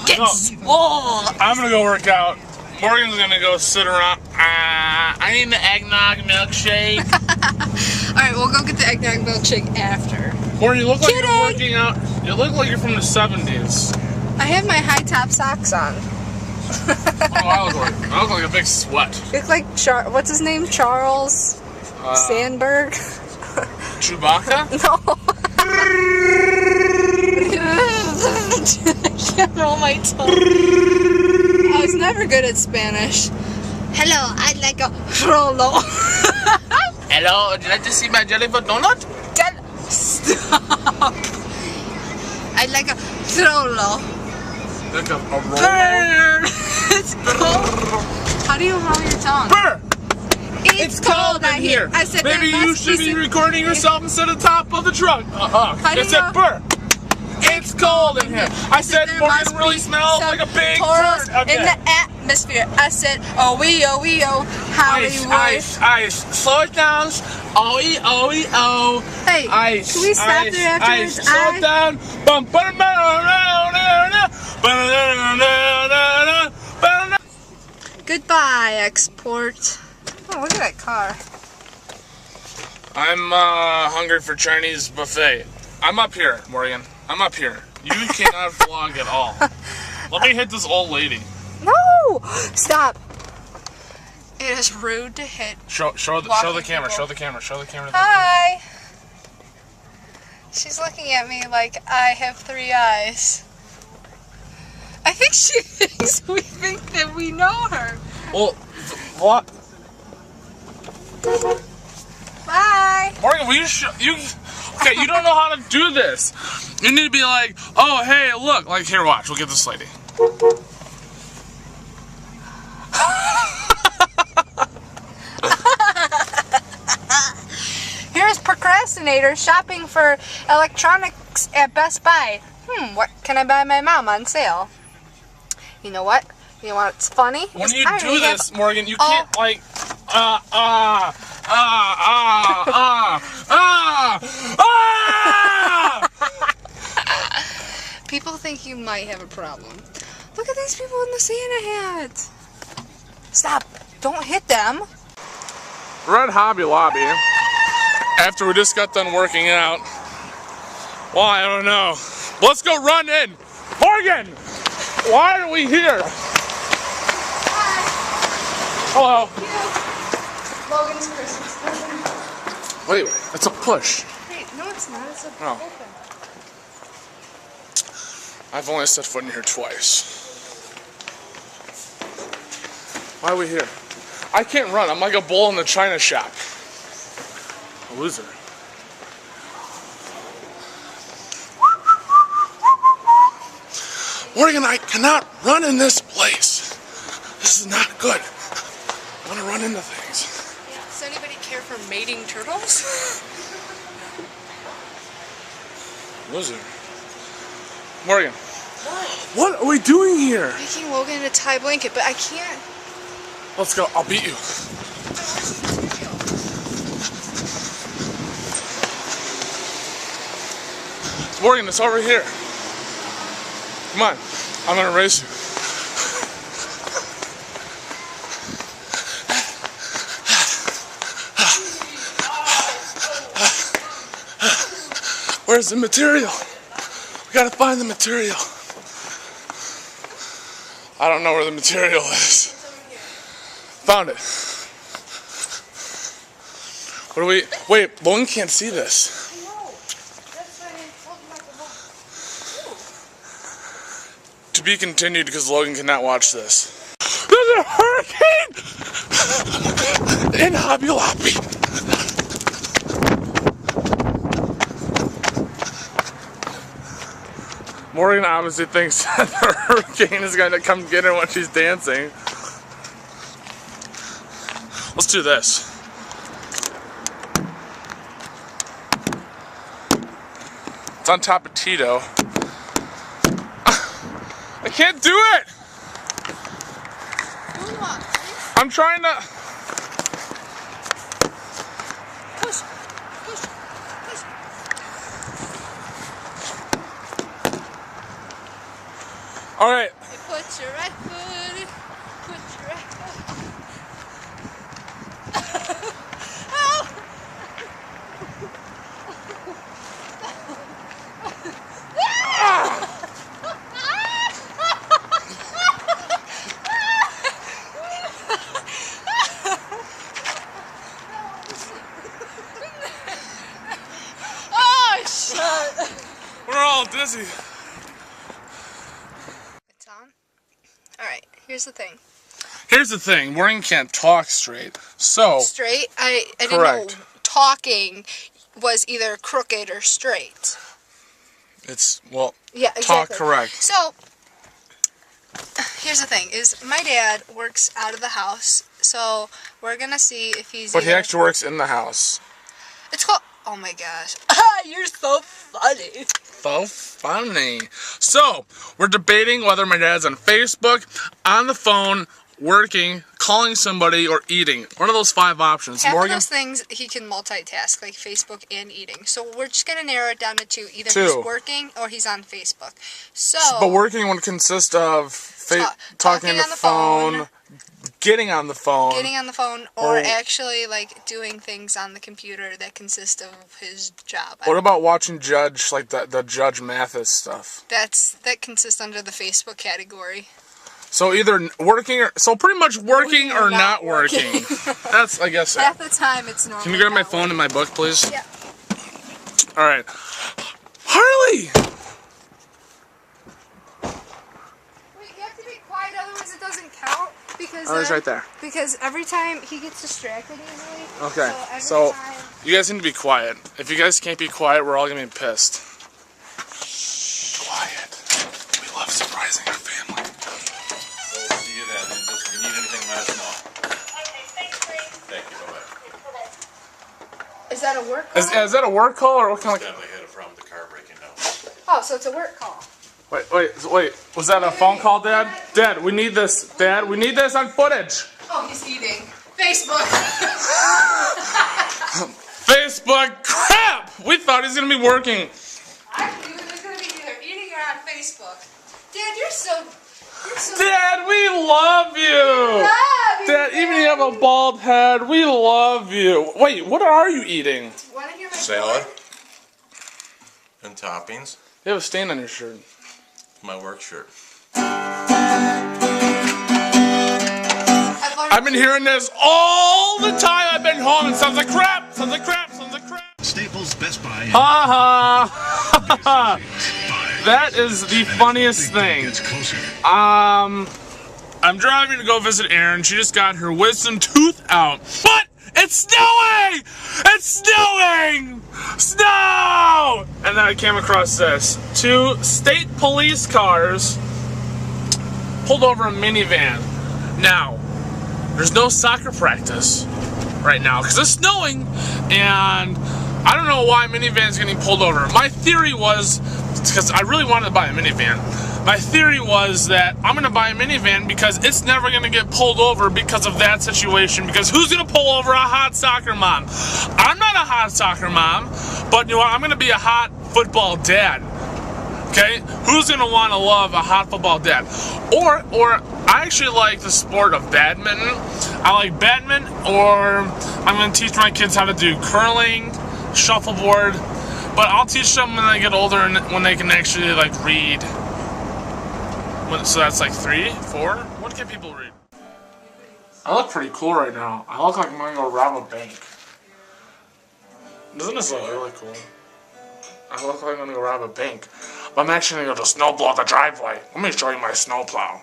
I'm gonna go work out. Morgan's gonna go sit around. I need an eggnog milkshake. Alright, we'll go get the eggnog milkshake after. Morgan, you look like you're working out. You look like you're from the 70s. I have my high top socks on. I look like a big sweat. You look like what's his name? Charles Sandberg? Chewbacca? No. I can't roll my tongue. I was never good at Spanish. Hello, I'd like a Rolo. Hello, would you like to see my jellyfish donut? Stop. I'd like a Rolo. Like a roll? It's cold. How do you roll your tongue? Burr! It's cold out here. I said, maybe you should be recording yourself instead of the top of the truck. I said, burr! It's cold in here. I said, Morgan really smells like a big bird. In the atmosphere. I said, oh wee, Hollywood. Ice. Slow it down. Oh. Hey, ice. Can we stop there after Ice. this? Slow it down. Goodbye, export. Oh, look at that car. I'm hungry for Chinese buffet. I'm up here, Morgan. I'm up here. You cannot vlog at all. Let me hit this old lady. No! Stop. It is rude to hit. Show the camera. Show the camera. Hi. She's looking at me like I have 3 eyes. I think she thinks we think that we know her. Well, what? Bye. Morgan, will you okay, you don't know how to do this. You need to be like, oh, hey, look. Like, here, watch. We'll get this lady. Here's procrastinator shopping for electronics at Best Buy. What can I buy my mom on sale? You know what? You know what's funny? When you do this, Morgan, you can't like ah. People think you might have a problem. Look at these people in the Santa hat. Stop. Don't hit them. We're at Hobby Lobby. After we just got done working out. Well, I don't know. Let's go run in. Morgan! Why are we here? Hi. Hello. Logan's Christmas present. Wait, it's a push. Hey, no it's not. It's a Oh. open. I've only set foot in here twice. Why are we here? I can't run. I'm like a bull in the china shop. A loser. Morgan, I cannot run in this place. This is not good. I want to run into things. Yeah, does anybody care for mating turtles? Loser. Morgan. What are we doing here? Making Logan a tie blanket, but I can't. Let's go. I'll beat you. Morgan, it's over here. Come on. I'm gonna race you. Where's the material? We gotta find the material. I don't know where the material is. Found it. What do we... Wait, Logan can't see this. I know. That's why I told you not to look. To be continued because Logan cannot watch this. There's a hurricane in Hobby Lobby. Morgan obviously thinks that the hurricane is going to come get her when she's dancing. Let's do this. It's on top of Tito. I can't do it! I'm trying to... Push. All right. You put your right foot in. Put your right foot. Oh shit! We're all dizzy. It's on. All right. Here's the thing. Here's the thing. Morgan can't talk straight. So. Straight. I didn't know Correct. talking was either crooked or straight. It's, well, Yeah, talk exactly. correct. So, here's the thing, is my dad works out of the house, so we're gonna see if he's But he either- actually works in the house. It's called, oh my gosh. You're so funny. So funny. So, we're debating whether my dad's on Facebook, on the phone, working, calling somebody, or eating. One of those 5 options. Half Morgan? of those things he can multitask, like Facebook and eating. So we're just gonna narrow it down to 2. Either 2. he's working or he's on Facebook. So, But working would consist of talking on the phone, getting on the phone. getting on the phone, or Or- actually like doing things on the computer that consist of his job. What about watching Judge, like the Judge Mathis stuff? That consists under the Facebook category. So either working or, so pretty much working or not working. That's, I guess. Half the time it's normal. Can you grab my phone and my book, please? Yeah. All right. Harley! Wait, you have to be quiet, otherwise it doesn't count. Because Oh, it's right there. Because every time he gets distracted easily. Okay. So So, every time. you guys need to be quiet. If you guys can't be quiet, we're all gonna be pissed. Quiet. We love surprising our family. We'll see you then. And just, if you need anything, let us know. Thank you. Bye-bye. Is that a work call? Is that a work call or what kind of? Definitely had a problem with the car breaking down. Oh, so it's a work call. Wait. Was that a phone call, Dad? Dad, we need this. Dad, we need this on footage. Oh, he's eating. Facebook. Facebook. Crap! We thought he was gonna be working. I knew he was going to be either eating or on Facebook. Dad, you're so. Dad, we love you. Love you, Dad, even you have a bald head, we love you. Wait, what are you eating? Want to hear my Salad story? and toppings. You have a stain on your shirt. My work shirt. I've been hearing this all the time I've been home. It sounds like crap. Sounds like crap. Sounds like crap. Staples, Best Buy. Ha ha. That is the funniest thing. Gets closer. I'm driving to go visit Erin. She just got her wisdom tooth out. But it's snowing! It's snowing! Snow! And then I came across this. 2 state police cars pulled over a minivan. Now, there's no soccer practice right now because it's snowing, and I don't know why minivans getting pulled over. My theory was, because I really wanted to buy a minivan, my theory was that I'm going to buy a minivan because it's never going to get pulled over because of that situation, because who's going to pull over a hot soccer mom? I'm not a hot soccer mom, but you know what? I'm going to be a hot football dad. Okay? Who's going to want to love a hot football dad? Or I actually like the sport of badminton. I like badminton, or I'm going to teach my kids how to do curling, shuffleboard, but I'll teach them when they get older and when they can actually like read. So that's like 3, 4? What can people read? I look pretty cool right now. I look like I'm going to go rob a bank. Doesn't this look really cool? I look like I'm going to go rob a bank. But I'm actually going to go to snowplow the driveway. Let me show you my snowplow.